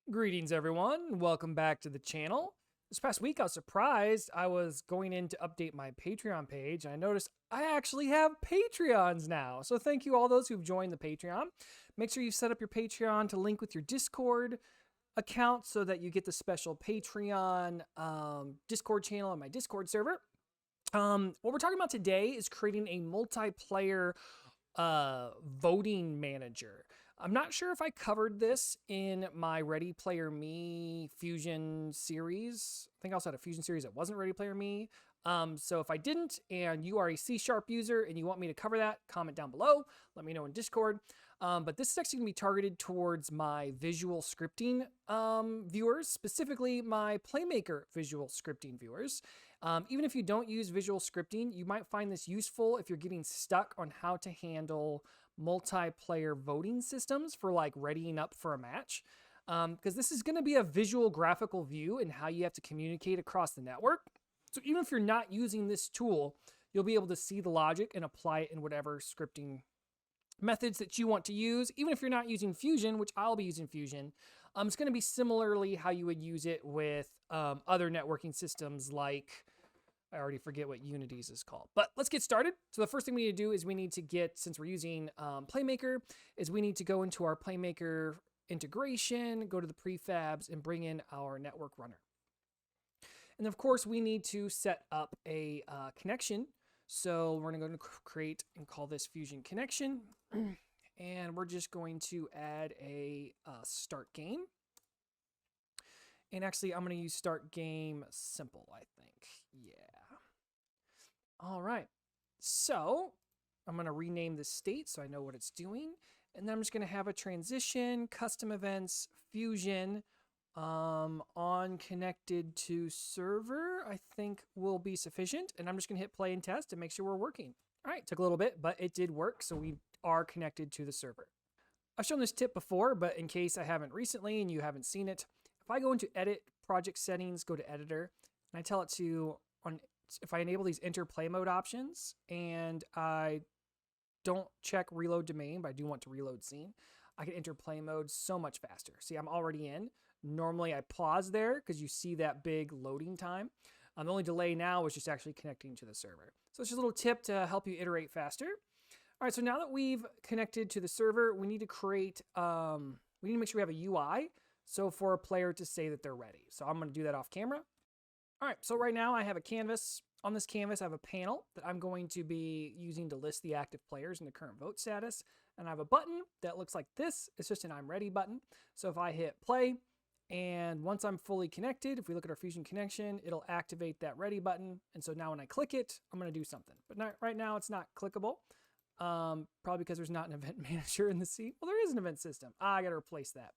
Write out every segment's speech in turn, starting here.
Greetings, everyone. Welcome back to the channel. This past week, I was surprised. I was going in to update my Patreon page, and I noticed I actually have Patreons now. So thank you all those who've joined the Patreon. Make sure you set up your Patreon to link with your Discord account so that you get the special Patreon Discord channel on my Discord server. What we're talking about today is creating a multiplayer voting manager. I'm not sure if I covered this in my Ready Player Me Fusion series. I think I also had a Fusion series that wasn't Ready Player Me. So if I didn't, and you are a C# user and you want me to cover that, comment down below. Let me know in Discord. But this is actually going to be targeted towards my visual scripting viewers, specifically my Playmaker Visual Scripting viewers. Even if you don't use visual scripting, you might find this useful if you're getting stuck on how to handle multiplayer voting systems for like readying up for a match. Because this is going to be a visual graphical view and how you have to communicate across the network. So even if you're not using this tool, you'll be able to see the logic and apply it in whatever scripting methods that you want to use. Even if you're not using Fusion, which I'll be using Fusion, it's going to be similarly how you would use it with other networking systems like, I already forget what Unity's is called, but let's get started. So the first thing we need to do is we need to get, since we're using Playmaker, is we need to go into our Playmaker integration, go to the prefabs and bring in our network runner. And of course we need to set up a connection. So we're going to create and call this Fusion connection. And we're just going to add a start game. And actually, I'm going to use start game simple, I think. Yeah. All right. So I'm going to rename the state so I know what it's doing. And then I'm just going to have a transition, custom events, Fusion, on connected to server, I think will be sufficient. And I'm just going to hit play and test and make sure we're working. All right, took a little bit, but it did work. So we are connected to the server. I've shown this tip before, but in case I haven't recently and you haven't seen it, if I go into edit project settings, go to editor, and I tell it to, if I enable these enter play mode options and I don't check reload domain, but I do want to reload scene, I can enter play mode so much faster. See, I'm already in. Normally I pause there because you see that big loading time. The only delay now is just actually connecting to the server. So it's just a little tip to help you iterate faster. All right, so now that we've connected to the server, we need to create, we need to make sure we have a UI. So for a player to say that they're ready. So I'm going to do that off camera. All right, so right now I have a canvas. On this canvas, I have a panel that I'm going to be using to list the active players and the current vote status. And I have a button that looks like this. It's just an I'm ready button. So if I hit play, and once I'm fully connected, if we look at our Fusion connection, it'll activate that ready button. And so now when I click it, I'm going to do something. But not, right now it's not clickable. Probably because there's not an event manager in the scene. Well, there is an event system. I got to replace that.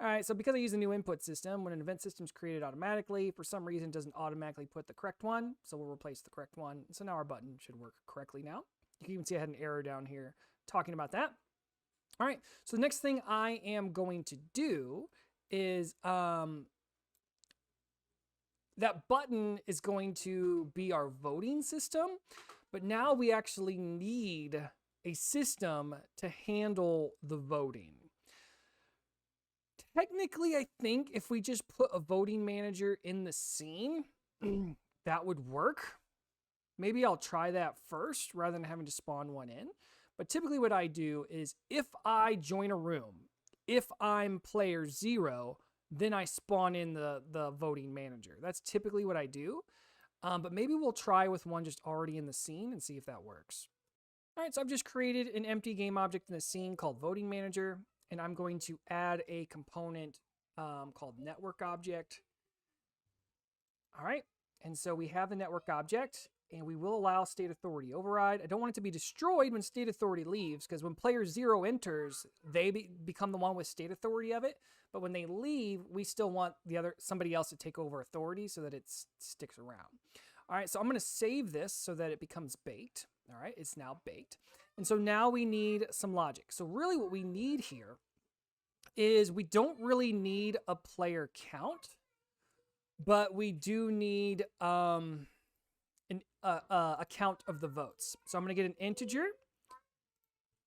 All right, so because I use a new input system, when an event system is created automatically, for some reason it doesn't automatically put the correct one, so we'll replace the correct one. So now our button should work correctly now. You can even see I had an error down here talking about that. All right, so the next thing I am going to do is that button is going to be our voting system, but now we actually need a system to handle the voting. Technically, I think if we just put a voting manager in the scene, that would work. Maybe I'll try that first rather than having to spawn one in. But typically what I do is if I join a room, if I'm player 0, then I spawn in the voting manager. That's typically what I do. But maybe we'll try with one just already in the scene and see if that works. All right, so I've just created an empty game object in the scene called voting manager. And I'm going to add a component called network object. All right, and so we have the network object, and we will allow state authority override. I don't want it to be destroyed when state authority leaves, because when player 0 enters, they become the one with state authority of it. But when they leave, we still want somebody else to take over authority so that it sticks around. All right, so I'm going to save this so that it becomes baked. All right, it's now baked. And so now we need some logic. So really what we need here is we don't really need a player count, but we do need a count of the votes. So I'm going to get an integer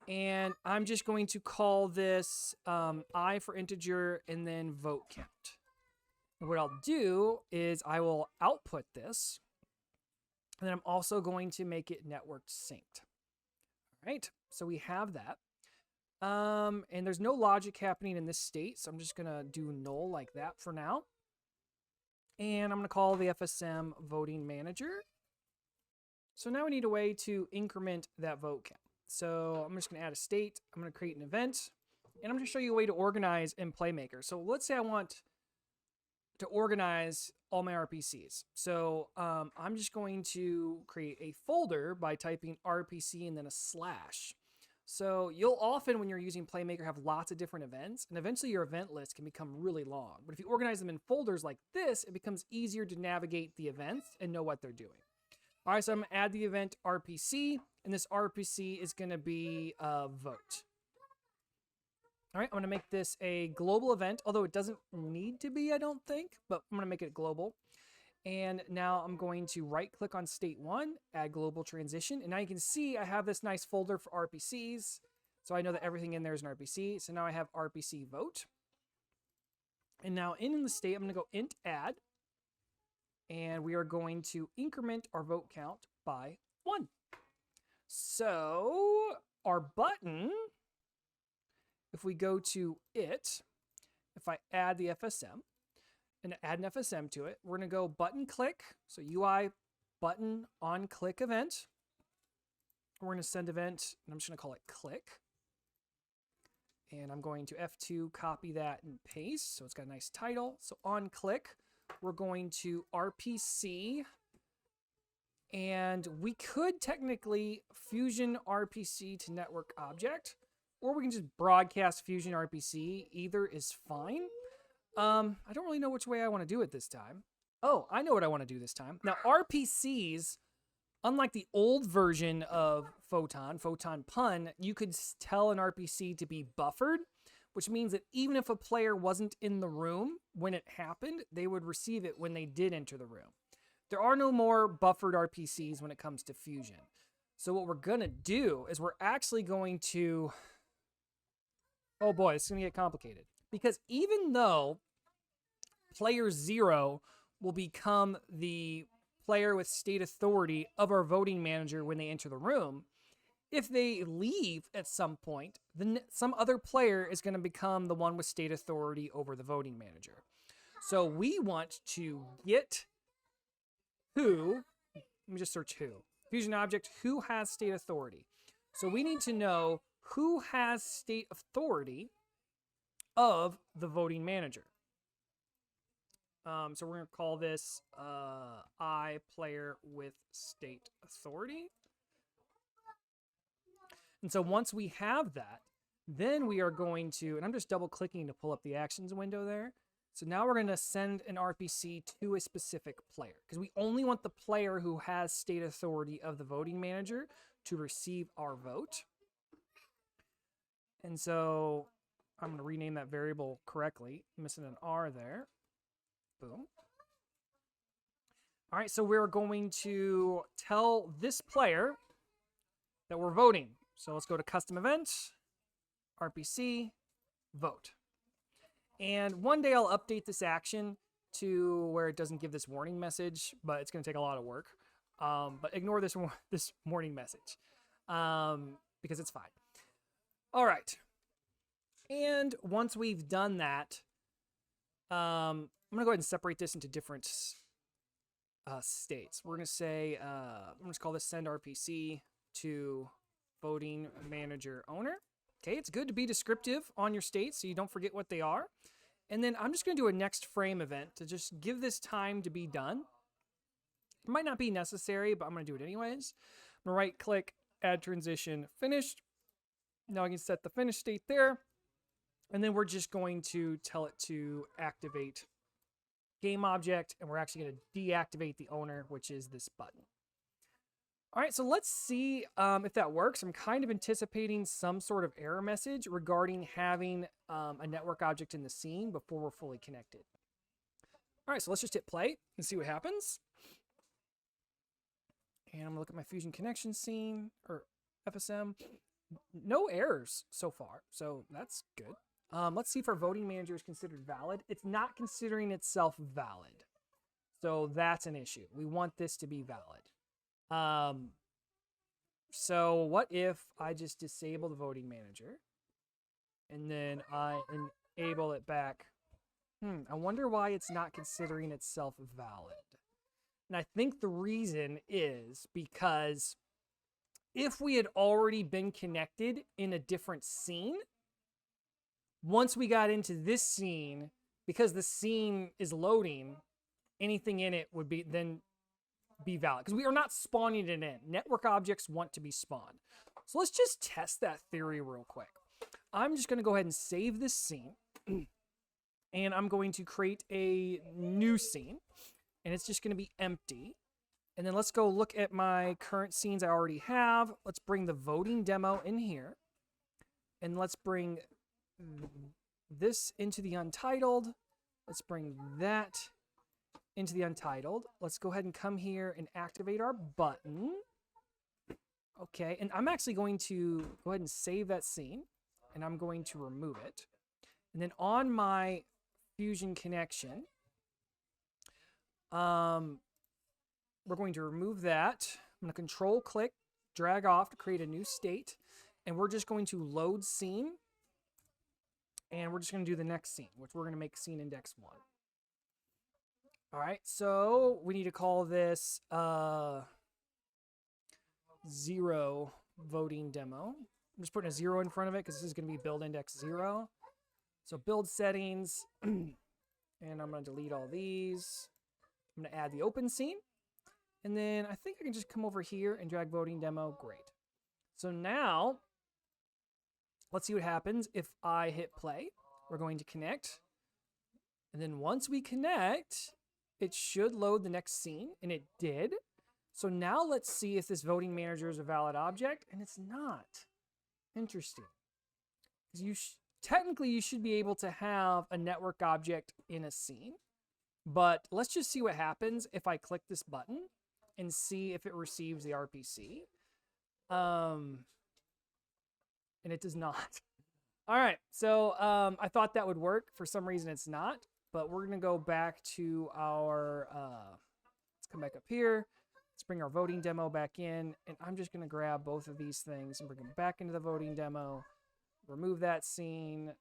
And I'm just going to call this I for integer and then vote count. And what I'll do is I will output this, and then I'm also going to make it network synced. All right, so we have that. And there's no logic happening in this state, so I'm just gonna do null like that for now. And I'm gonna call the FSM voting manager. So now we need a way to increment that vote count. So I'm just gonna add a state, I'm gonna create an event, and I'm gonna show you a way to organize in Playmaker. So let's say I want to organize all my RPCs. So I'm just going to create a folder by typing RPC and then a slash. So you'll often, when you're using Playmaker, have lots of different events, and eventually your event list can become really long. But if you organize them in folders like this, it becomes easier to navigate the events and know what they're doing. All right, so I'm gonna add the event RPC, and this RPC is gonna be vote. All right, I'm gonna make this a global event, although it doesn't need to be, I don't think, but I'm gonna make it global. And now I'm going to right click on state 1, add global transition. And now you can see I have this nice folder for RPCs. So I know that everything in there is an RPC. So now I have RPC vote. And now in the state, I'm gonna go int add. And we are going to increment our vote count by 1. So our button, if we go to it, if I add the FSM, and add an FSM to it, we're gonna go button click. So UI button on click event. We're gonna send event, and I'm just gonna call it click. And I'm going to F2 copy that and paste. So it's got a nice title. So on click, we're going to RPC. And we could technically fusion RPC to network object, or we can just broadcast fusion RPC. Either is fine. I don't really know which way I want to do it this time. Oh, I know what I want to do this time. Now, RPCs, unlike the old version of Photon Pun, you could tell an RPC to be buffered, which means that even if a player wasn't in the room when it happened, they would receive it when they did enter the room. There are no more buffered RPCs when it comes to fusion. So what we're gonna do is we're actually going to, oh boy, it's gonna get complicated. Because even though player 0 will become the player with state authority of our voting manager when they enter the room, if they leave at some point, then some other player is going to become the one with state authority over the voting manager. So we want to get who, let me just search who. Fusion object, who has state authority. So we need to know who has state authority of the voting manager. So we're going to call this I player with state authority. And so once we have that, then we are going to, and I'm just double clicking to pull up the actions window there. So now we're going to send an RPC to a specific player, because we only want the player who has state authority of the voting manager to receive our vote. And so I'm going to rename that variable correctly. I'm missing an R there. Boom. All right, so we're going to tell this player that we're voting. So let's go to custom events, RPC, vote. And one day I'll update this action to where it doesn't give this warning message, but it's going to take a lot of work. But ignore this warning message because it's fine. All right. And once we've done that, I'm going to go ahead and separate this into different states. We're going to say, I'm going to call this send RPC to voting manager owner. Okay, it's good to be descriptive on your states so you don't forget what they are. And then I'm just going to do a next frame event to just give this time to be done. It might not be necessary, but I'm going to do it anyways. I'm going to right click, add transition, finished. Now I can set the finished state there. And then we're just going to tell it to activate game object, and we're actually going to deactivate the owner, which is this button. All right, so let's see if that works. I'm kind of anticipating some sort of error message regarding having a network object in the scene before we're fully connected. All right, so let's just hit play and see what happens. And I'm gonna look at my Fusion connection scene, or FSM. no errors so far, so that's good. Let's see if our voting manager is considered valid. It's not considering itself valid. So that's an issue. We want this to be valid. So what if I just disable the voting manager and then I enable it back? I wonder why it's not considering itself valid. And I think the reason is because if we had already been connected in a different scene, once we got into this scene, because the scene is loading, anything in it would be valid, because we are not spawning it in. Network objects want to be spawned. So let's just test that theory real quick. I'm just going to go ahead and save this scene, and I'm going to create a new scene, and it's just going to be empty. And then let's go look at my current scenes I already have. Let's bring the voting demo in here, and let's bring this into the untitled. Let's bring that into the untitled. Let's go ahead and come here and activate our button. Okay, and I'm actually going to go ahead and save that scene, and I'm going to remove it. And then on my Fusion connection, we're going to remove that. I'm going to control click, drag off to create a new state, and we're just going to load scene. And we're just going to do the next scene, which we're going to make scene index 1. All right, so we need to call this 0 voting demo. I'm just putting a 0 in front of it because this is going to be build index 0. So build settings, and I'm going to delete all these. I'm going to add the open scene. And then I think I can just come over here and drag voting demo. Great. So now, let's see what happens if I hit play. We're going to connect. And then once we connect, it should load the next scene, and it did. So now let's see if this voting manager is a valid object, and it's not. Interesting. Because technically you should be able to have a network object in a scene, but let's just see what happens if I click this button and see if it receives the RPC. And it does not. All right, so I thought that would work. For some reason, it's not. But we're going to go back to our, let's come back up here. Let's bring our voting demo back in. And I'm just going to grab both of these things and bring them back into the voting demo. Remove that scene.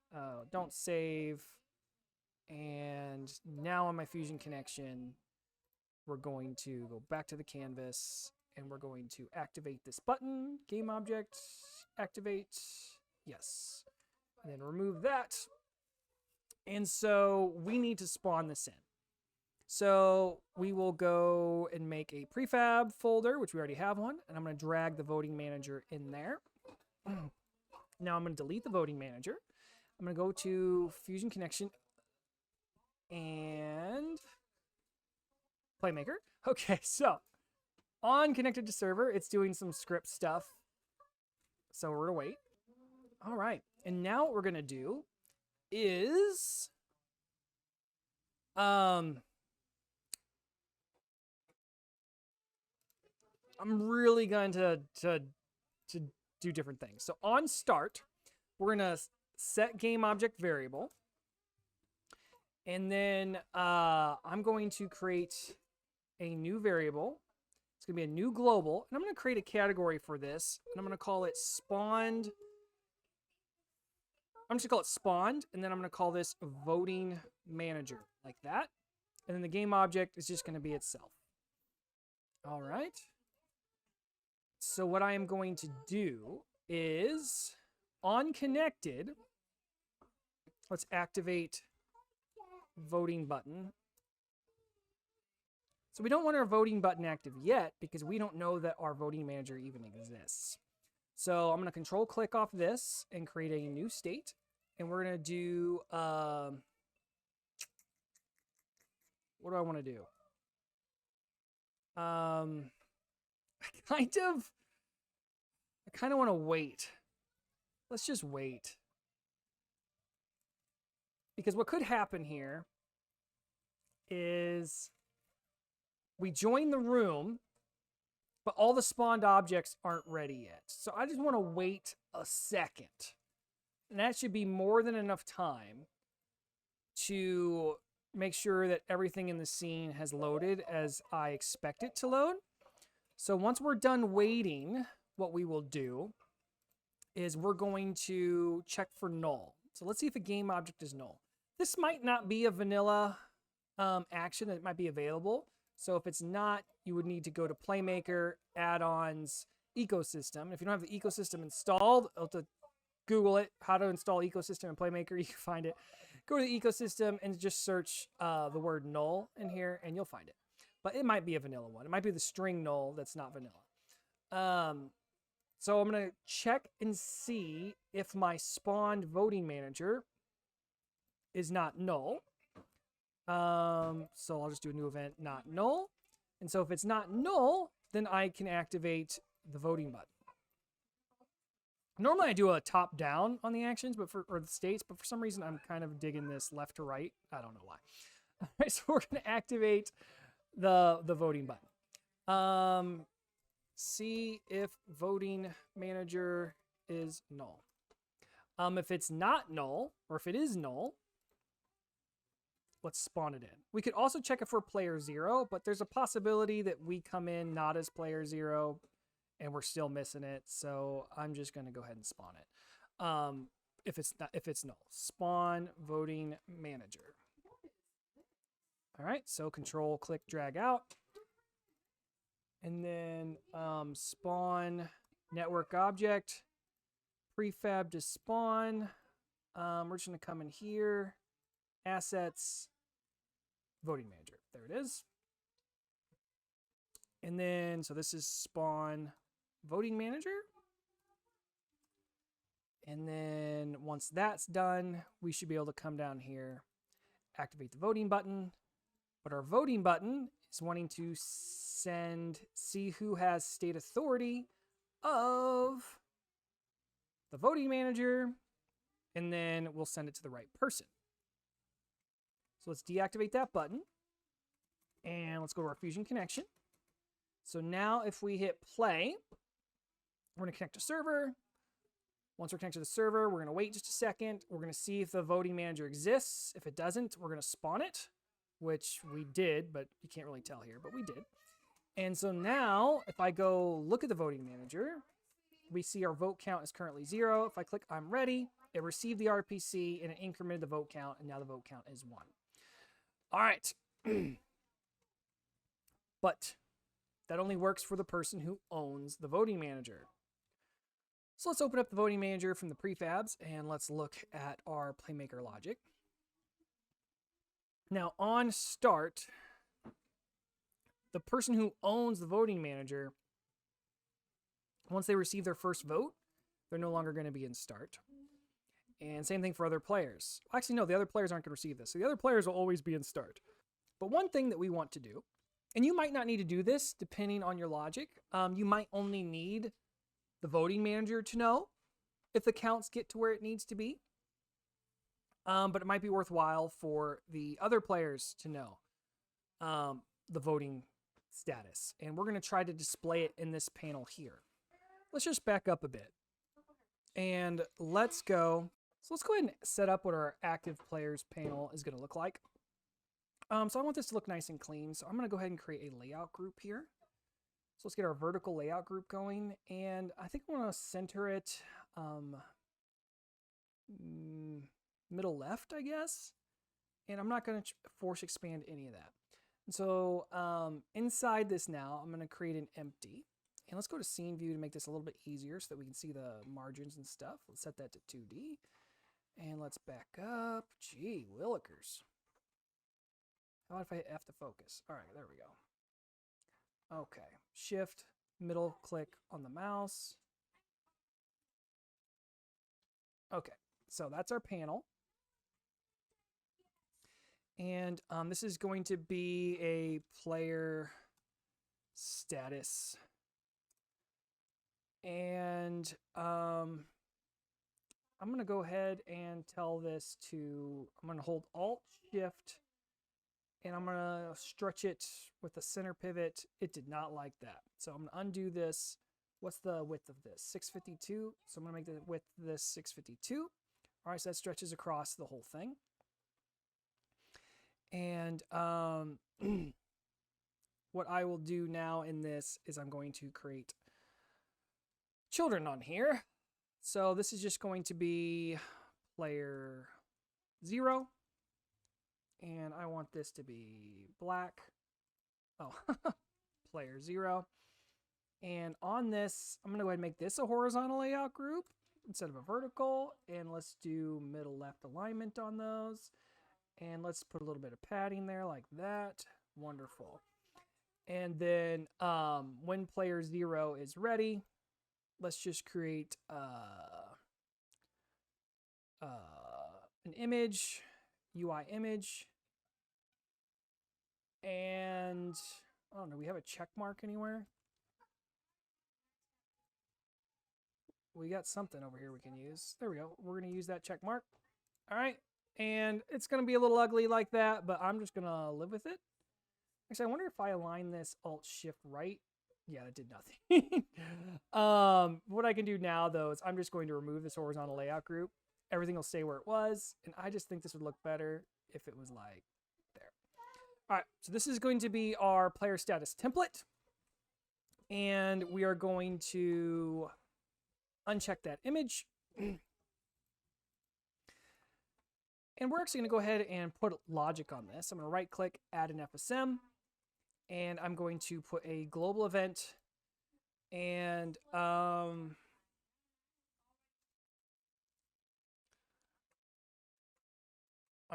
Don't save. And now on my Fusion connection, we're going to go back to the canvas. And we're going to activate this button. Game object, activate. Yes. And then remove that. And so we need to spawn this in. So we will go and make a prefab folder, which we already have one. And I'm going to drag the voting manager in there. Now I'm going to delete the voting manager. I'm going to go to Fusion Connection and Playmaker. Okay, so on connected to server, it's doing some script stuff. So we're going to wait. All right. And now what we're going to do is I'm really going to do different things. So on start, we're going to set game object variable. And then I'm going to create a new variable. It's going to be a new global. And I'm going to create a category for this. And I'm going to call it spawned. I'm just going to call it spawned, and then I'm going to call this voting manager, like that. And then the game object is just going to be itself. All right. So what I am going to do is, on connected, let's activate voting button. So we don't want our voting button active yet because we don't know that our voting manager even exists. So I'm going to control click off this and create a new state. And we're going to do, what do I want to do? I kind of want to wait. Let's just wait. Because what could happen here is we join the room but all the spawned objects aren't ready yet. So I just want to wait a second. And that should be more than enough time to make sure that everything in the scene has loaded as I expect it to load. So once we're done waiting, what we will do is we're going to check for null. So let's see if a game object is null. This might not be a vanilla action that might be available. So if it's not, you would need to go to Playmaker, add-ons, ecosystem. If you don't have the ecosystem installed, I'll have to Google it, how to install ecosystem in Playmaker. You can find it. Go to the ecosystem and just search the word null in here and you'll find it. But it might be a vanilla one. It might be the string null that's not vanilla. So I'm going to check and see if my spawned voting manager is not null. So I'll just do a new event, not null. And so if it's not null, then I can activate the voting button. Normally I do a top down on the actions, or the states, but for some reason I'm kind of digging this left to right. I don't know why. All right, so we're going to activate the voting button. See if voting manager is null. If it's not null, or if it is null, let's spawn it in. We could also check if we're player 0, but there's a possibility that we come in not as player 0 and we're still missing it. So I'm just going to go ahead and spawn it. If it's null, spawn voting manager. All right, so control click drag out. And then spawn network object, prefab to spawn. We're just going to come in here, assets, voting manager. There it is. And then, so this is spawn voting manager. And then once that's done, we should be able to come down here, activate the voting button. But our voting button is wanting to see who has state authority of the voting manager, and then we'll send it to the right person. So let's deactivate that button, and let's go to our Fusion connection. So now if we hit play, we're going to connect to server. Once we're connected to the server, we're going to wait just a second. We're going to see if the voting manager exists. If it doesn't, we're going to spawn it, which we did, but you can't really tell here, but we did. And so now, if I go look at the voting manager, we see our vote count is currently 0. If I click I'm ready, it received the RPC and it incremented the vote count, and now the vote count is 1. All right. But that only works for the person who owns the voting manager. So let's open up the voting manager from the prefabs and let's look at our Playmaker logic. Now on start, the person who owns the voting manager, once they receive their first vote, they're no longer going to be in start. And same thing for other players. Actually, no, the other players aren't going to receive this. So the other players will always be in start. But one thing that we want to do, and you might not need to do this depending on your logic. You might only need the voting manager to know if the counts get to where it needs to be. But it might be worthwhile for the other players to know the voting status. And we're going to try to display it in this panel here. Let's just back up a bit. And let's go. So let's go ahead and set up what our active players panel is going to look like. So I want this to look nice and clean. So I'm going to go ahead and create a layout group here. So let's get our vertical layout group going. And I think I want to center it middle left, I guess. And I'm not going to force expand any of that. And so inside this now, I'm going to create an empty. And let's go to scene view to make this a little bit easier so that we can see the margins and stuff. Let's set that to 2D. And let's back up. Gee, willikers. How about if I hit F to focus? All right, there we go. Okay, shift, middle click on the mouse. Okay, so that's our panel. And this is going to be a player status. And I'm going to go ahead and tell this to, I'm going to hold Alt Shift and I'm gonna stretch it with the center pivot. It did not like that. So I'm gonna undo this. What's the width of this? 652. So I'm gonna make the width of this 652. All right, so that stretches across the whole thing. And what I will do now in this is I'm going to create children on here. So this is just going to be player 0. And I want this to be black. Oh, player 0. And on this, I'm going to go ahead and make this a horizontal layout group instead of a vertical. And let's do middle left alignment on those. And let's put a little bit of padding there like that. Wonderful. And then when player 0 is ready, let's just create an image, UI image. And I don't know, we have a check mark anywhere? We got something over here we can use. There we go. We're going to use that check mark. All right. And it's going to be a little ugly like that, but I'm just going to live with it. Actually, I wonder if I align this Alt-Shift-Right. Yeah, that did nothing. What I can do now, though, is I'm just going to remove this horizontal layout group. Everything will stay where it was. And I just think this would look better if it was like there. All right, so this is going to be our player status template. And we are going to uncheck that image. And we're actually going to go ahead and put logic on this. I'm going to right click, add an FSM, and I'm going to put a global event. And I'm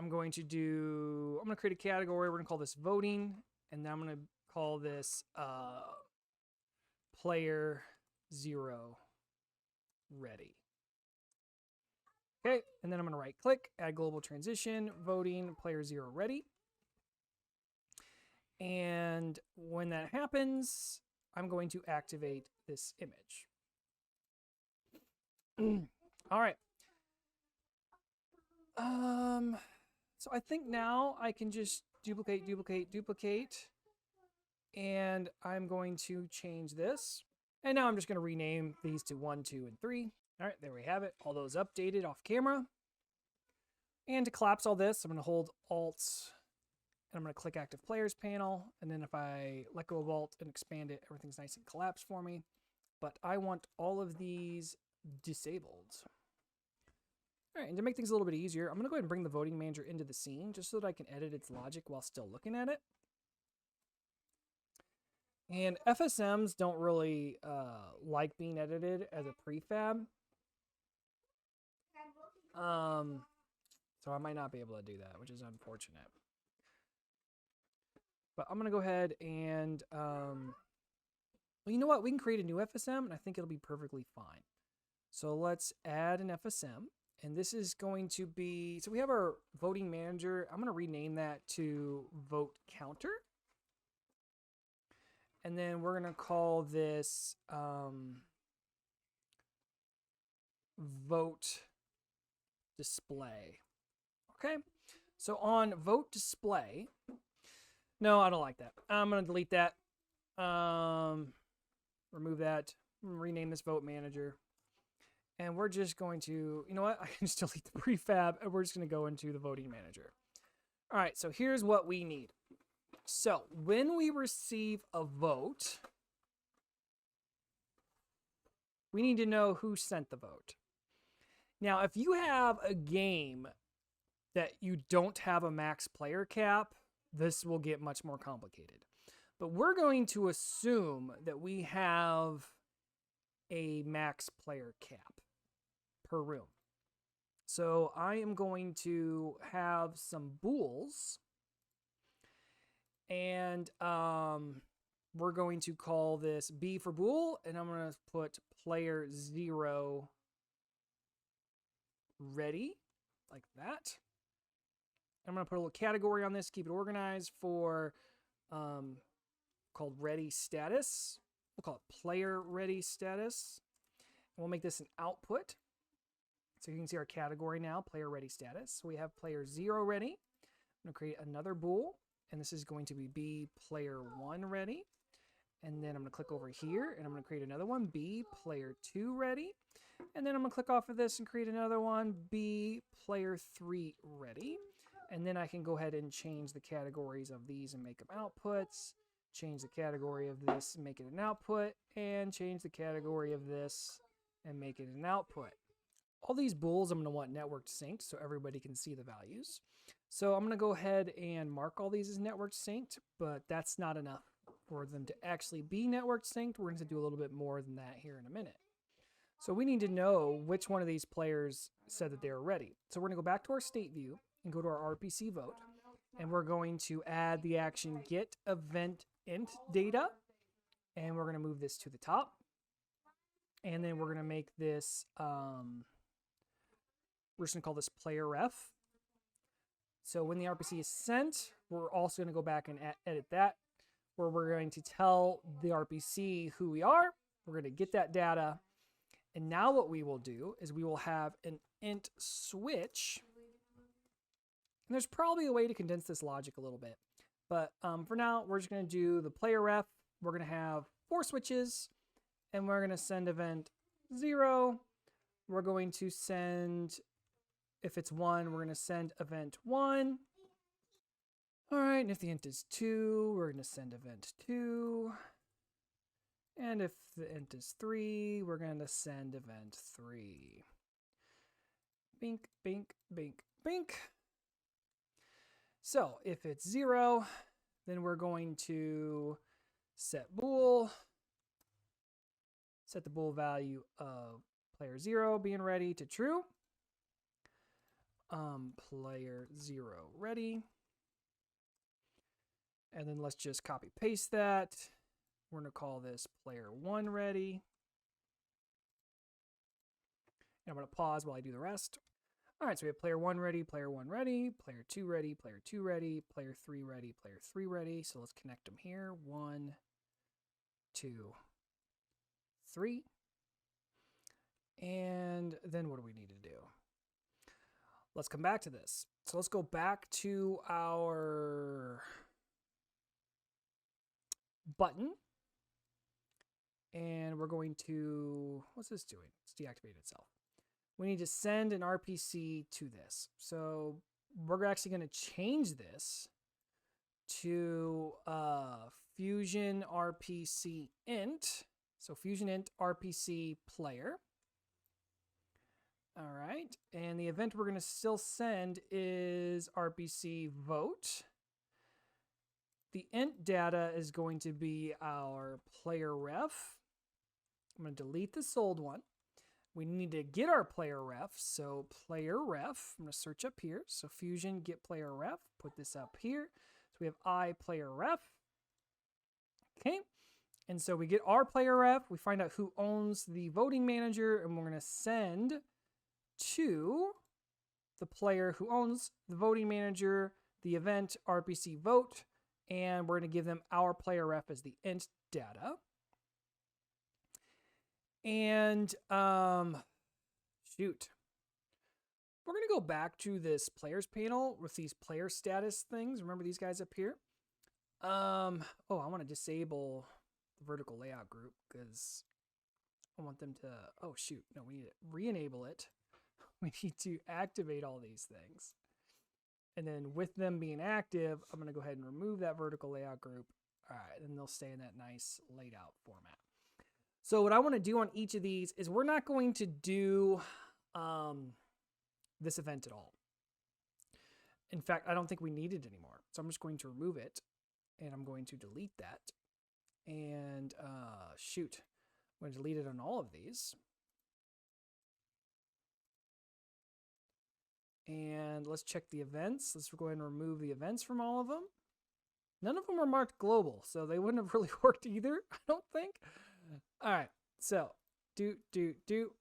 going to create a category. We're going to call this voting, and then I'm going to call this player 0 ready. Okay, and then I'm going to right click, add global transition, voting, player 0 ready. And when that happens, I'm going to activate this image. All right. So I think now I can just duplicate, and I'm going to change this. And now I'm just going to rename these to 1, 2, and 3. All right, there we have it. All those updated off camera. And to collapse all this, I'm going to hold Alt, and I'm going to click Active Players panel. And then if I let go of Alt and expand it, everything's nice and collapsed for me. But I want all of these disabled. All right, and to make things a little bit easier, I'm going to go ahead and bring the voting manager into the scene just so that I can edit its logic while still looking at it. And FSMs don't really like being edited as a prefab. So I might not be able to do that, which is unfortunate. But I'm going to go ahead and, well, you know what? We can create a new FSM, and I think it'll be perfectly fine. So let's add an FSM. And this is going to be, so we have our voting manager. I'm going to rename that to vote counter. And then we're going to call this vote display. Okay, so on vote display, no, I don't like that. I'm going to delete that. Remove that. Rename this vote manager. And we're just going to, you know what? I can just delete the prefab, and we're just going to go into the voting manager. All right, so here's what we need. So when we receive a vote, we need to know who sent the vote. Now, if you have a game that you don't have a max player cap, this will get much more complicated. But we're going to assume that we have a max player cap per room. So I am going to have some bools, and we're going to call this B for bool, and I'm going to put player 0 ready, like that. I'm going to put a little category on this, keep it organized, for called ready status. We'll call it player ready status. And we'll make this an output. So you can see our category now, player ready status. So we have player 0 ready. I'm going to create another bool. and this is going to be player 1 ready. And then I'm going to click over here, and I'm going to create another one, player 2 ready. And then I'm going to click off of this and create another one, player 3 ready. And then I can go ahead and change the categories of these and make them outputs, change the category of this and make it an output, and change the category of this and make it an output. All these bools I'm going to want networked synced so everybody can see the values. So I'm going to go ahead and mark all these as networked synced, but that's not enough for them to actually be networked synced. We're going to do a little bit more than that here in a minute. So we need to know which one of these players said that they were ready. So we're going to go back to our state view and go to our RPC vote, and we're going to add the action get event int data, and we're going to move this to the top, and then we're going to make this we're just going to call this player ref. So when the RPC is sent, we're also going to go back and edit that, where we're going to tell the RPC who we are. We're going to get that data. And now what we will do is we will have an int switch. And there's probably a way to condense this logic a little bit. But for now, we're just going to do the player ref. We're going to have 4 switches. And we're going to send event 0. We're going to send, if it's 1, we're going to send event 1. All right, and if the int is 2, we're going to send event 2. And if the int is 3, we're going to send event 3. Bink, bink, bink, bink. So if it's 0, then we're going to set bool, set the bool value of player 0 being ready to true. Player 0 ready. And then let's just copy paste that. We're going to call this player 1 ready. And I'm going to pause while I do the rest. All right, so we have player 1 ready, player 1 ready, player 2 ready, player 2 ready, player 3 ready, player 3 ready. So let's connect them here. 1, 2, 3. And then what do we need to do? Let's come back to this. So let's go back to our button. And we're going to, what's this doing? It's deactivated itself. We need to send an RPC to this. So we're actually going to change this to Fusion RPC int. So Fusion int RPC player. All right. And the event we're going to still send is RPC vote. The int data is going to be our player ref. I'm going to delete this old one. We need to get our player ref. So player ref, I'm going to search up here. So Fusion get player ref, put this up here. So we have I player ref. Okay. And so we get our player ref. We find out who owns the voting manager, and we're going to send to the player who owns the voting manager the event RPC vote, and we're going to give them our player ref as the int data. And shoot, we're going to go back to this players panel with these player status things. Remember these guys up here? Oh, I want to disable the vertical layout group because I want them to, oh shoot, no, we need to re-enable it. We need to activate all these things. And then with them being active, I'm going to go ahead and remove that vertical layout group. All right, and they'll stay in that nice laid out format. So what I want to do on each of these is we're not going to do this event at all. In fact, I don't think we need it anymore. So I'm just going to remove it, and I'm going to delete that. And shoot, I'm going to delete it on all of these. And let's check the events. Let's go ahead and remove the events from all of them. None of them are marked global, so they wouldn't have really worked either, I don't think. All right, so do.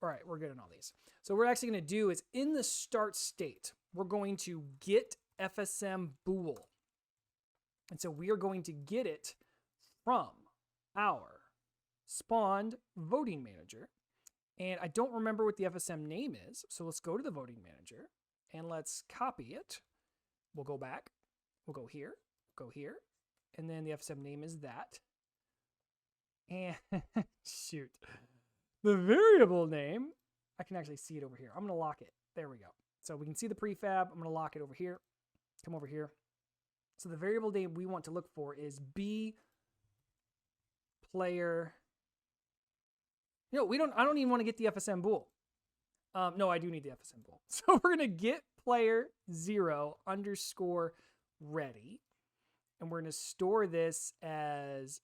All right, we're good on all these. So what we're actually going to do is in the start state, we're going to get FSM bool. And so we are going to get it from our spawned voting manager. And I don't remember what the FSM name is, so let's go to the voting manager and let's copy it. We'll go back. We'll go here. go here. And then the FSM name is that. And shoot. The variable name, I can actually see it over here. I'm going to lock it. There we go. So we can see the prefab. I'm going to lock it over here. Come over here. So the variable name we want to look for is B player. I don't even want to get the FSM bool. No, I do need the FSM bool. So we're going to get player 0 _ ready. And we're going to store this as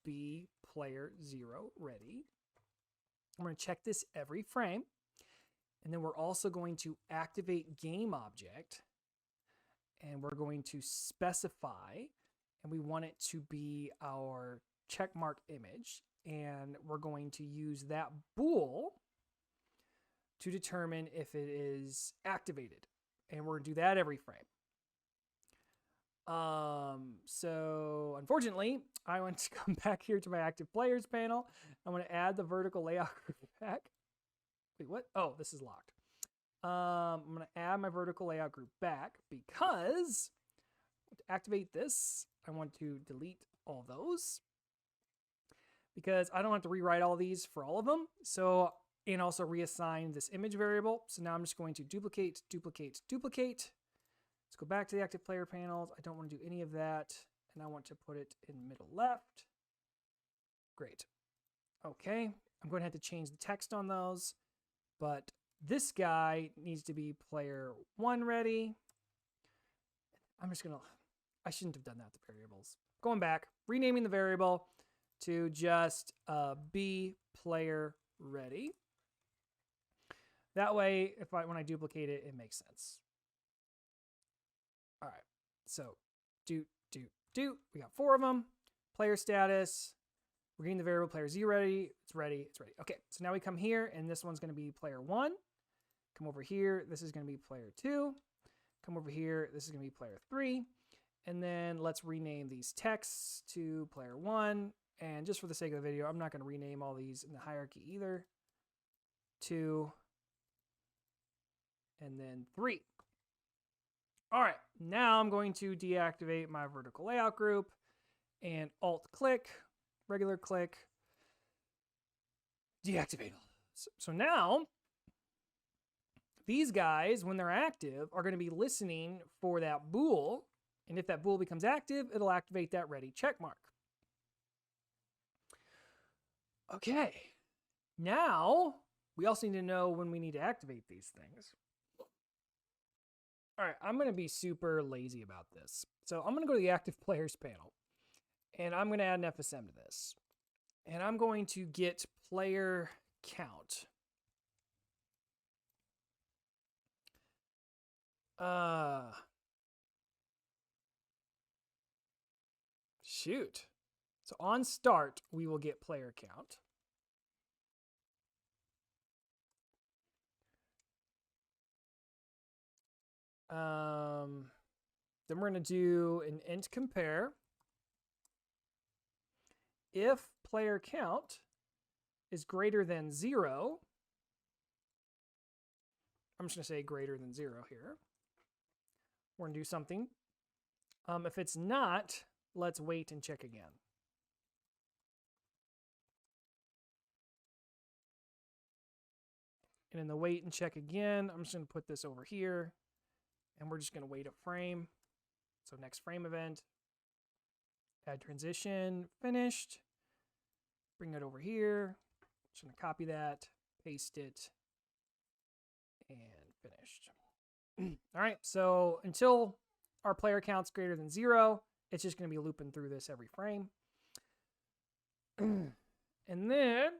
B player 0 ready. I'm going to check this every frame. And then we're also going to activate game object. And we're going to specify, and we want it to be our checkmark image. And we're going to use that bool to determine if it is activated. And we're going to do that every frame. So unfortunately, I want to come back here to my active players panel. I'm going to add the vertical layout group back. Wait, what? Oh, this is locked. I'm going to add my vertical layout group back because to activate this, I want to delete all those because I don't have to rewrite all these for all of them. So, and also reassign this image variable. So now I'm just going to duplicate, duplicate, duplicate. Let's go back to the active player panels. I don't want to do any of that. And I want to put it in middle left. Great. Okay. I'm going to have to change the text on those. But this guy needs to be player 1 ready. I'm just going to, I shouldn't have done that to variables. Going back, renaming the variable to just B player ready. That way, when I duplicate it, it makes sense. All right, so do. We got 4 of them. Player status. We're getting the variable player 0 ready. It's ready. It's ready. Okay, so now we come here, and this one's going to be player 1. Come over here. This is going to be player 2. Come over here. This is going to be player 3. And then let's rename these texts to player 1. And just for the sake of the video, I'm not going to rename all these in the hierarchy either. 2. And then 3. All right, now I'm going to deactivate my vertical layout group and alt-click, regular click, deactivate all those. So now, these guys, when they're active, are going to be listening for that bool, and if that bool becomes active, it'll activate that ready checkmark. Okay, now we also need to know when we need to activate these things. All right, I'm going to be super lazy about this. So I'm going to go to the active players panel, and I'm going to add an FSM to this. And I'm going to get player count. Shoot. So on start, we will get player count. Then we're going to do an int compare. If player count is greater than 0, I'm just going to say greater than 0 here. We're going to do something. If it's not, let's wait and check again. And in the wait and check again, I'm just going to put this over here. And we're just going to wait a frame. So next frame event, add transition, finished. Bring it over here. Just going to copy that, paste it, and finished. All right, so until our player count's greater than 0, it's just going to be looping through this every frame. And then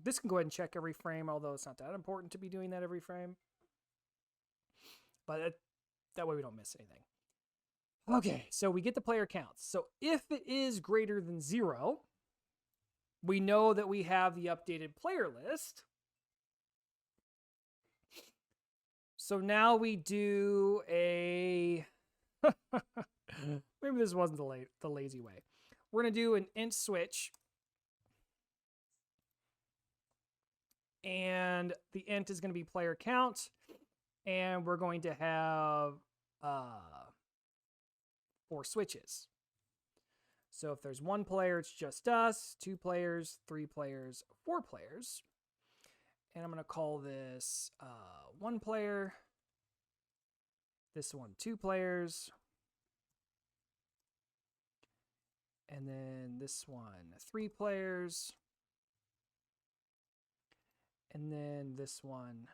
this can go ahead and check every frame, although it's not that important to be doing that every frame. But that way we don't miss anything. Okay, so we get the player counts. So if it is greater than 0, we know that we have the updated player list. So now we do a... Maybe this wasn't the lazy way. We're going to do an int switch. And the int is going to be player count. And we're going to have 4 switches. So if there's 1 player, it's just us, 2 players, 3 players, 4 players. And I'm going to call this 1 player, this one 2 players, and then this one 3 players, and then this one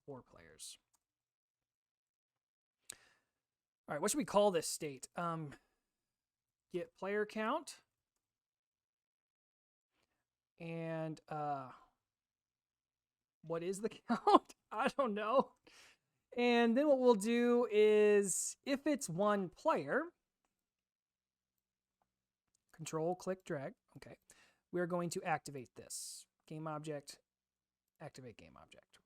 4 players. All right, what should we call this state? Get player count, and what is the count? I don't know. And then what we'll do is, if it's 1 player, control, click, drag, okay, we're going to activate this. Game object, activate game object.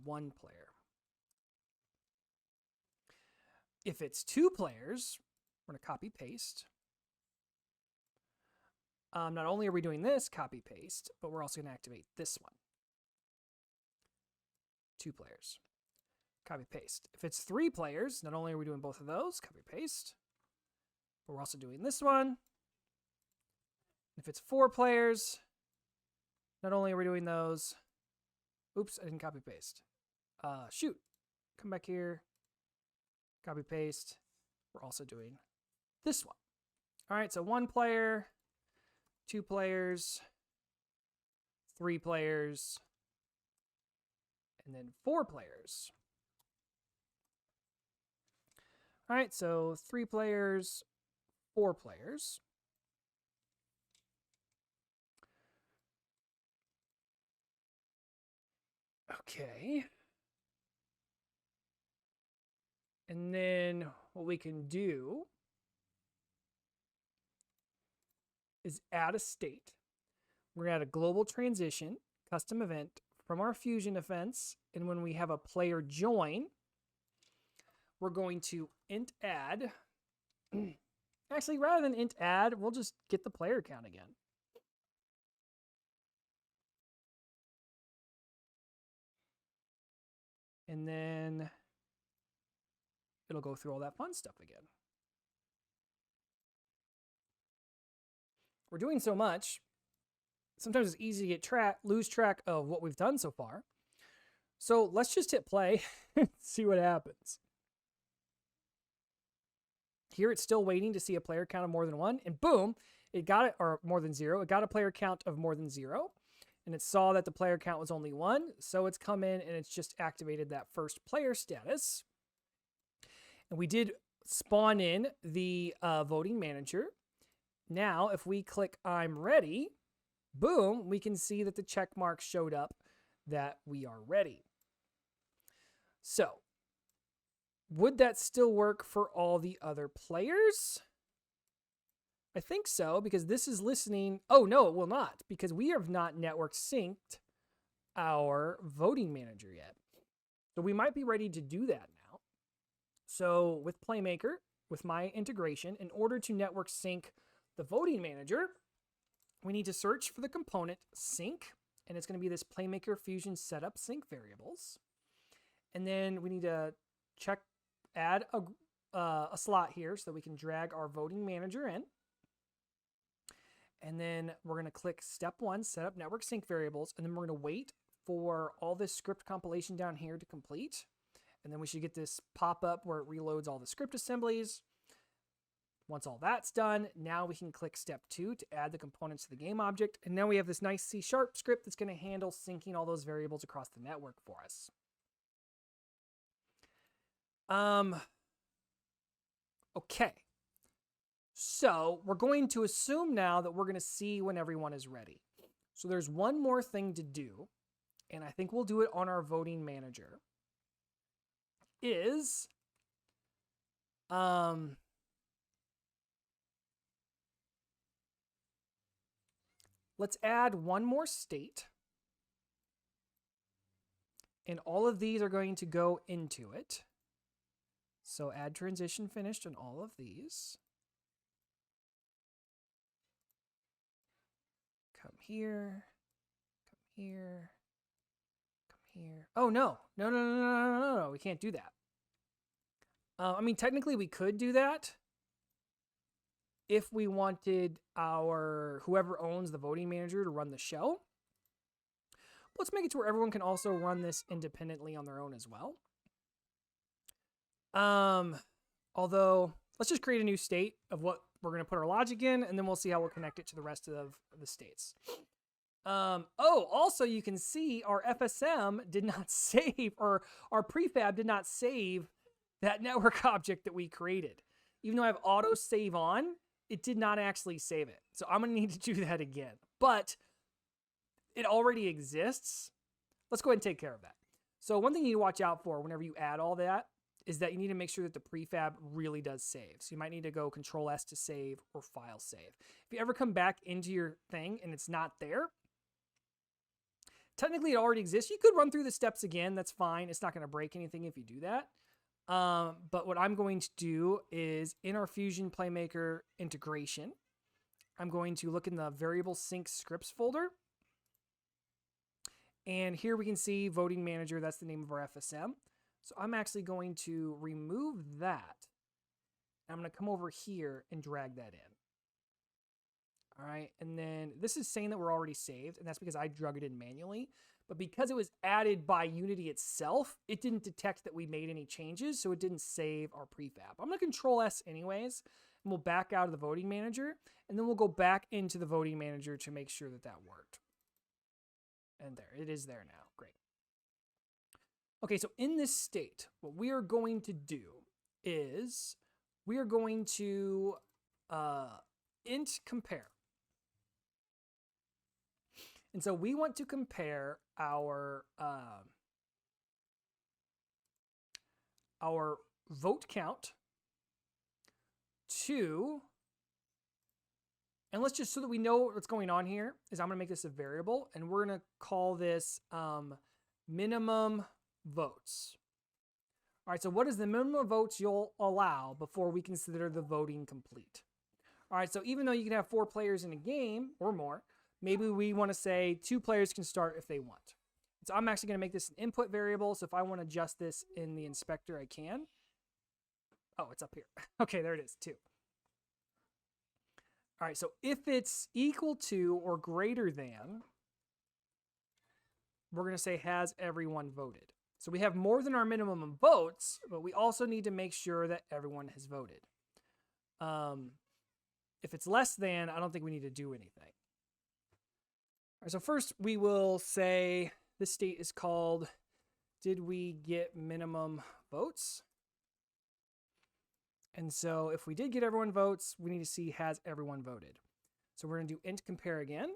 1 player. If it's 2 players, we're going to copy paste. Not only are we doing this copy paste, but we're also going to activate this one. 2 players. Copy paste. If it's 3 players, not only are we doing both of those, copy paste, but we're also doing this one. If it's 4 players, not only are we doing those, oops, I didn't copy paste. Shoot. Come back here. Copy paste. We're also doing this one. All right, so 1 player, 2 players, 3 players, and then 4 players. All right, so 3 players, 4 players. Okay. And then what we can do is add a state. We're going to add a global transition, custom event from our Fusion events. And when we have a player join, we're going to int add. Actually, rather than int add, we'll just get the player count again. And then it'll go through all that fun stuff again. We're doing so much, sometimes it's easy to lose track of what we've done so far. So let's just hit play and see what happens. Here it's still waiting to see a player count of more than 1, and boom, it got it, or more than 0. It got a player count of more than 0, and it saw that the player count was only 1, so it's come in and it's just activated that first player status. And we did spawn in the voting manager. Now, if we click I'm ready, boom, we can see that the check mark showed up that we are ready. So, would that still work for all the other players? I think so, because this is listening. Oh, no, it will not, because we have not network synced our voting manager yet. So we might be ready to do that now. So with Playmaker, with my integration, in order to network sync the voting manager, we need to search for the component sync, and it's going to be this Playmaker Fusion setup sync variables. And then we need to add a slot here so that we can drag our voting manager in. And then we're going to click step 1, set up network sync variables, and then we're going to wait for all this script compilation down here to complete. And then we should get this pop-up where it reloads all the script assemblies. Once all that's done, now we can click step 2 to add the components to the game object. And now we have this nice C# script that's going to handle syncing all those variables across the network for us. Okay. So we're going to assume now that we're going to see when everyone is ready. So there's one more thing to do, and I think we'll do it on our voting manager, is let's add one more state, and all of these are going to go into it. So add transition finished on all of these. Come here, come here, come here. Oh, no, no, we can't do that. I mean, technically we could do that if we wanted our whoever owns the voting manager to run the show. Let's make it to where everyone can also run this independently on their own as well. Although, let's just create a new state of what we're going to put our logic in, and then we'll see how we'll connect it to the rest of the states. Also you can see our FSM did not save, or our prefab did not save that network object that we created. Even though I have auto save on, it did not actually save it. So I'm going to need to do that again. But it already exists. Let's go ahead and take care of that. So one thing you need to watch out for whenever you add all that is that you need to make sure that the prefab really does save. So you might need to go Control S to save or File Save. If you ever come back into your thing and it's not there, technically it already exists. You could run through the steps again. That's fine. It's not going to break anything if you do that. But what I'm going to do is in our Fusion Playmaker integration, I'm going to look in the variable sync scripts folder. And here we can see voting manager. That's the name of our FSM. So I'm actually going to remove that. I'm going to come over here and drag that in. All right. And then this is saying that we're already saved, and that's because I drug it in manually. But because it was added by Unity itself, it didn't detect that we made any changes, so it didn't save our prefab. I'm going to Control S anyways, and we'll back out of the voting manager, and then we'll go back into the voting manager to make sure that that worked. And there, it is there now. Great. Okay, so in this state, what we are going to do is we are going to int compare. And so we want to compare our vote count to, and let's just, so that we know what's going on here, is I'm going to make this a variable, and we're going to call this minimum votes. All right, so what is the minimum votes you'll allow before we consider the voting complete? All right, so even though you can have 4 players in a game or more, maybe we want to say 2 players can start if they want. So I'm actually going to make this an input variable, so if I want to adjust this in the inspector, I can. Oh, it's up here. Okay, there it is, 2. All right, so if it's equal to or greater than, we're going to say has everyone voted. So we have more than our minimum of votes, but we also need to make sure that everyone has voted. If it's less than, I don't think we need to do anything. All right, so first we will say this state is called, did we get minimum votes? And so if we did get everyone votes, we need to see has everyone voted. So we're going to do int compare again.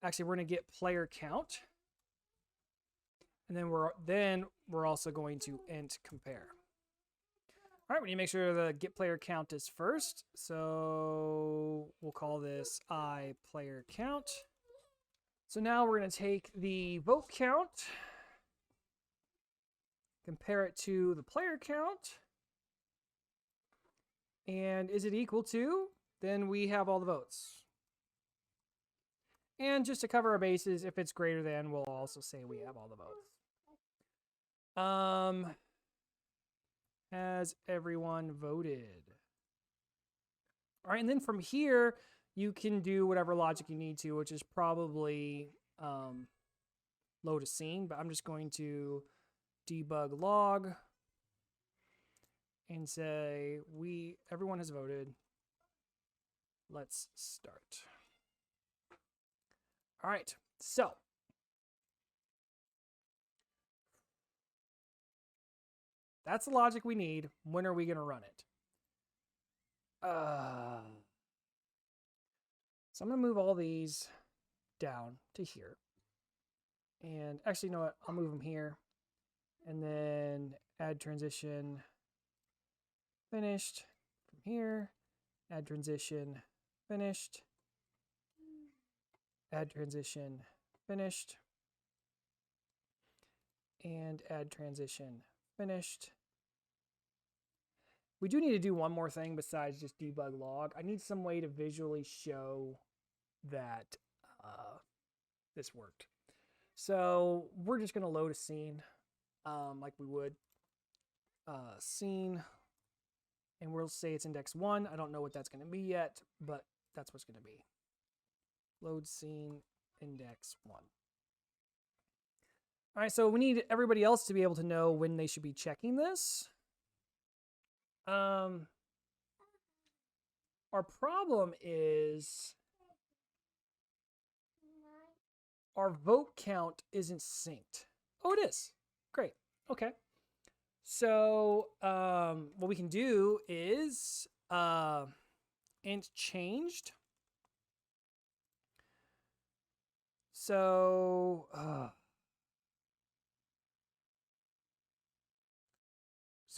Actually, we're going to get player count. And then we're also going to int compare. All right, we need to make sure the get player count is first. So we'll call this I player count. So now we're going to take the vote count, compare it to the player count. And is it equal to? Then we have all the votes. And just to cover our bases, if it's greater than, we'll also say we have all the votes. Has everyone voted? All right, and then from here, you can do whatever logic you need to, which is probably load a scene, but I'm just going to debug log and say everyone has voted. Let's start. All right, so that's the logic we need. When are we going to run it? So I'm going to move all these down to here. And actually, you know what? I'll move them here. And then add transition finished from here. Add transition finished. Add transition finished. And add transition finished. We do need to do one more thing besides just debug log. I need some way to visually show that this worked. So we're just going to load a scene. like we would scene, and we'll say it's index 1. I don't know what that's going to be yet, but that's what's going to be. Load scene index 1. All right, so we need everybody else to be able to know when they should be checking this. Our problem is our vote count isn't synced. Oh, it is. Great. Okay. So what we can do is int changed. So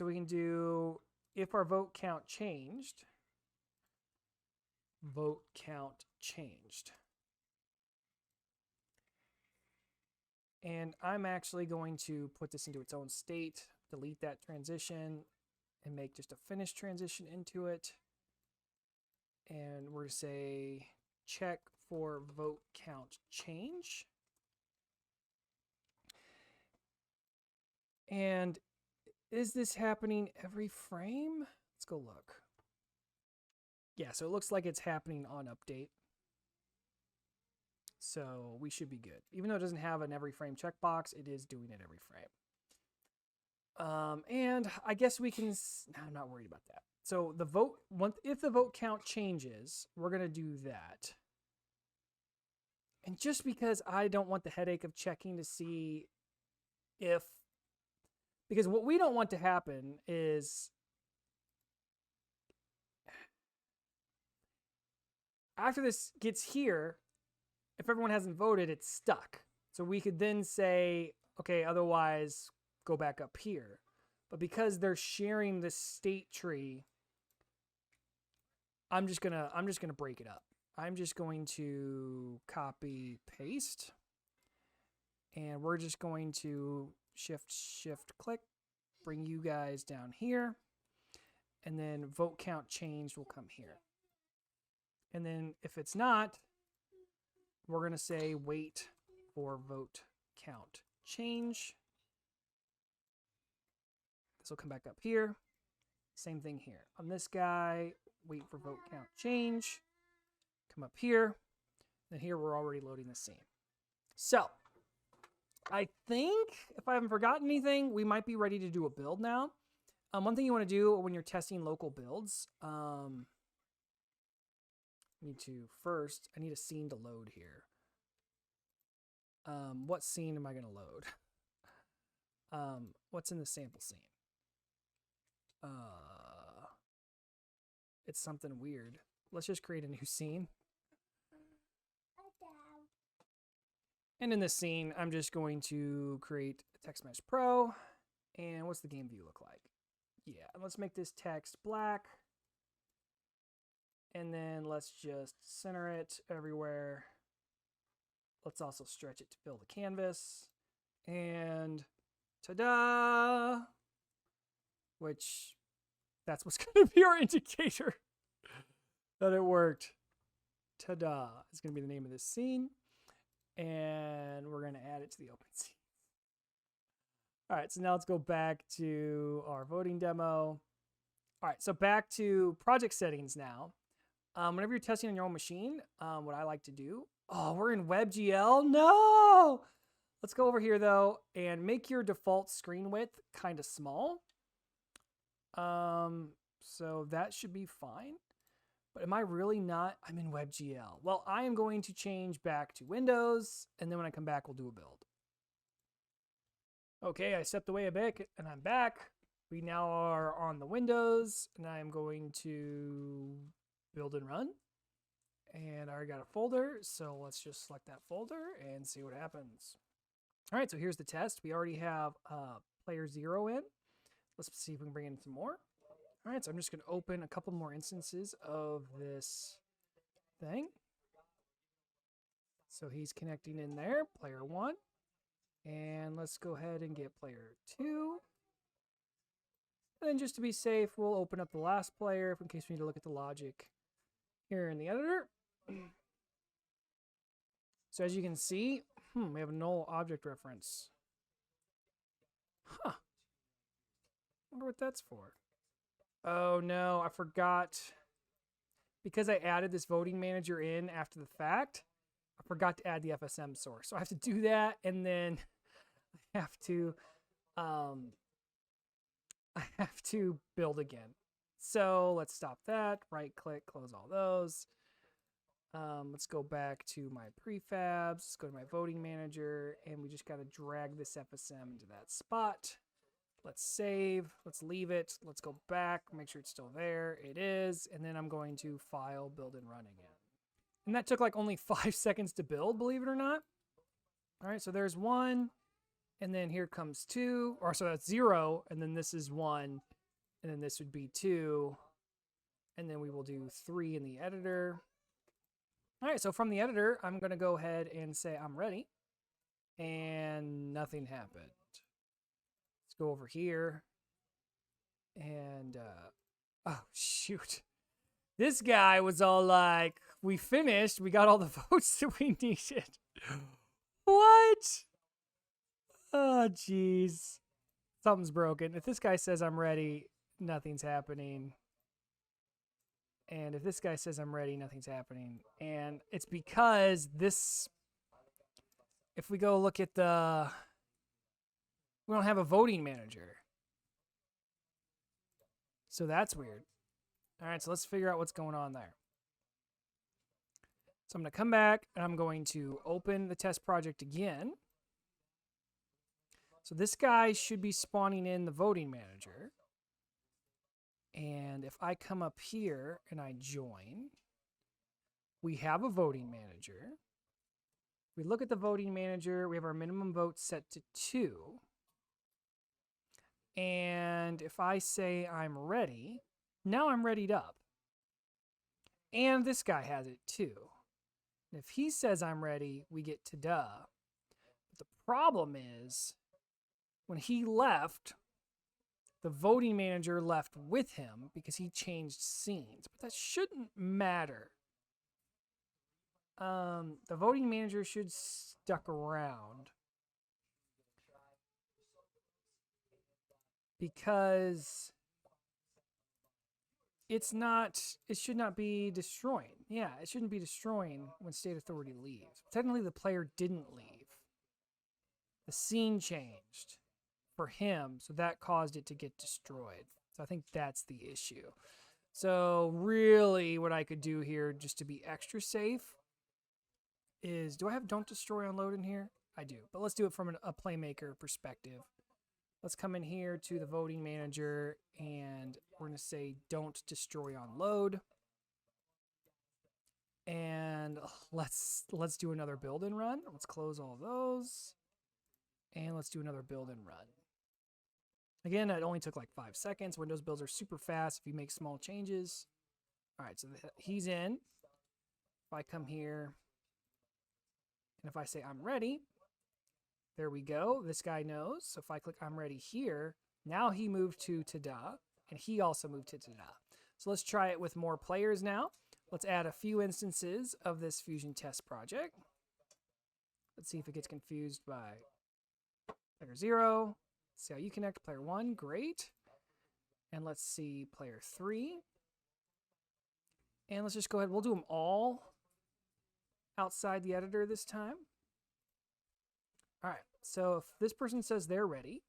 we can do, if our vote count changed, vote count changed. And I'm actually going to put this into its own state, delete that transition, and make just a finished transition into it. And we're going to say check for vote count change. And is this happening every frame? Let's go look. Yeah, so it looks like it's happening on update. So we should be good. Even though it doesn't have an every frame checkbox, it is doing it every frame. And I guess we can, no, I'm not worried about that. So the vote, if the vote count changes, we're going to do that. And just because I don't want the headache of checking to see if, because what we don't want to happen is after this gets here, if everyone hasn't voted, it's stuck. So we could then say, okay, otherwise go back up here. But because they're sharing this state tree, I'm just gonna break it up. I'm just going to copy paste, and we're just going to shift click, bring you guys down here, and then vote count changed will come here. And then if it's not, we're going to say wait for vote count change. This will come back up here. Same thing here. On this guy, wait for vote count change. Come up here. Then here we're already loading the scene. So I think if I haven't forgotten anything, we might be ready to do a build now. One thing you want to do when you're testing local builds, I need a scene to load here. What scene am I going to load? What's in the sample scene? It's something weird. Let's just create a new scene. And in this scene, I'm just going to create a Text Mesh Pro. And what's the game view look like? Yeah, and let's make this text black. And then let's just center it everywhere. Let's also stretch it to fill the canvas. And ta-da! Which, that's what's going to be our indicator that it worked. Ta-da! It's going to be the name of this scene. And we're going to add it to the open scene. All right, so now let's go back to our voting demo. All right, so back to project settings now. Whenever you're testing on your own machine, what I like to do, oh, we're in WebGL? No! Let's go over here though and make your default screen width kind of small. So that should be fine. But am I really not? I'm in WebGL. Well, I am going to change back to Windows, and then when I come back, we'll do a build. Okay, I stepped away a bit, and I'm back. We now are on the Windows, and I'm going to build and run. And I already got a folder, so let's just select that folder and see what happens. All right, so here's the test. We already have player 0 in. Let's see if we can bring in some more. All right, so I'm just going to open a couple more instances of this thing. So he's connecting in there, player 1. And let's go ahead and get player 2. And then just to be safe, we'll open up the last player in case we need to look at the logic here in the editor. So as you can see, we have a null object reference. what that's for. Oh no, I forgot. Because I added this voting manager in after the fact, I forgot to add the FSM source. So I have to do that, and then I have to build again. So let's stop that. Right click, close all those. Let's go back to my prefabs. Let's go to my voting manager, and we just got to drag this FSM into that spot. Let's save. Let's leave it. Let's go back. Make sure it's still there. It is. And then I'm going to file, build, and run again. And that took like only 5 seconds to build, believe it or not. All right, so there's 1. And then here comes 2. Or so that's 0. And then this is 1. And then this would be 2. And then we will do 3 in the editor. All right, so from the editor, I'm going to go ahead and say I'm ready. And nothing happened. Let's go over here. And, oh, shoot. This guy was all like, we finished. We got all the votes that we needed. What? Oh, jeez. Something's broken. If this guy says I'm ready, nothing's happening. And if this guy says I'm ready, nothing's happening. And it's because this, if we go look at the, we don't have a voting manager. So that's weird. All right, so let's figure out what's going on there. So I'm going to come back, and I'm going to open the test project again. So this guy should be spawning in the voting manager. And if I come up here and I join, we have a voting manager. We look at the voting manager. We have our minimum vote set to 2. And if I say I'm ready, now I'm readied up. And this guy has it too. And if he says I'm ready, we get ta-da. But the problem is, when he left, the voting manager left with him because he changed scenes. But that shouldn't matter. The voting manager should stuck around. Because it should not be destroying. Yeah, it shouldn't be destroying when state authority leaves. Technically, the player didn't leave. The scene changed for him, so that caused it to get destroyed. So I think that's the issue. So really what I could do here just to be extra safe is, do I have don't destroy on load in here? I do, but let's do it from a Playmaker perspective. Let's come in here to the voting manager, and we're going to say don't destroy on load. And let's do another build and run. Let's close all those. And let's do another build and run. Again, it only took like 5 seconds. Windows builds are super fast if you make small changes. All right, so he's in. If I come here, and if I say I'm ready, there we go. This guy knows. So if I click I'm ready here, now he moved to ta-da, and he also moved to ta-da. So let's try it with more players now. Let's add a few instances of this Fusion test project. Let's see if it gets confused by player 0. Let's see how you connect. Player 1, great. And let's see player 3. And let's just go ahead. We'll do them all outside the editor this time. All right, so if this person says they're ready,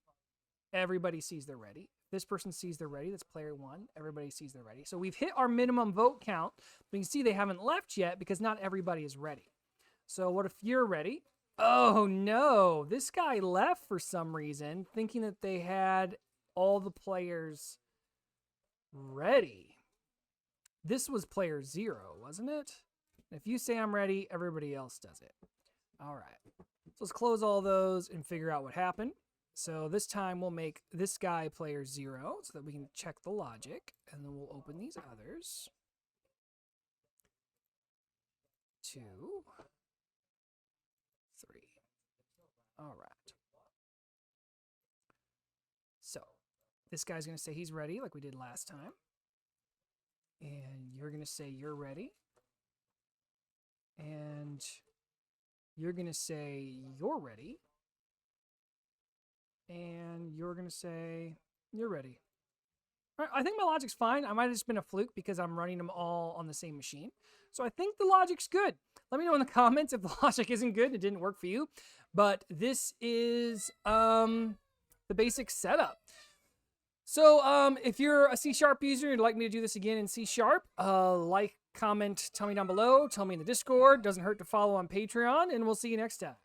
everybody sees they're ready. If this person sees they're ready, that's player 1. Everybody sees they're ready. So we've hit our minimum vote count, but you can see they haven't left yet because not everybody is ready. So what if you're ready? Oh no, this guy left for some reason, thinking that they had all the players ready. This was player 0, wasn't it? If you say I'm ready, everybody else does it. All right. So let's close all those and figure out what happened. So this time we'll make this guy player 0 so that we can check the logic. And then we'll open these others. 2, 3. All right. So this guy's going to say he's ready like we did last time. And you're going to say you're ready. And you're going to say you're ready. And you're going to say you're ready. I think my logic's fine. I might have just been a fluke because I'm running them all on the same machine. So I think the logic's good. Let me know in the comments if the logic isn't good and it didn't work for you. But this is the basic setup. So if you're a C# user and you'd like me to do this again in C#, like, comment, tell me down below, tell me in the Discord. Doesn't hurt to follow on Patreon, and we'll see you next time.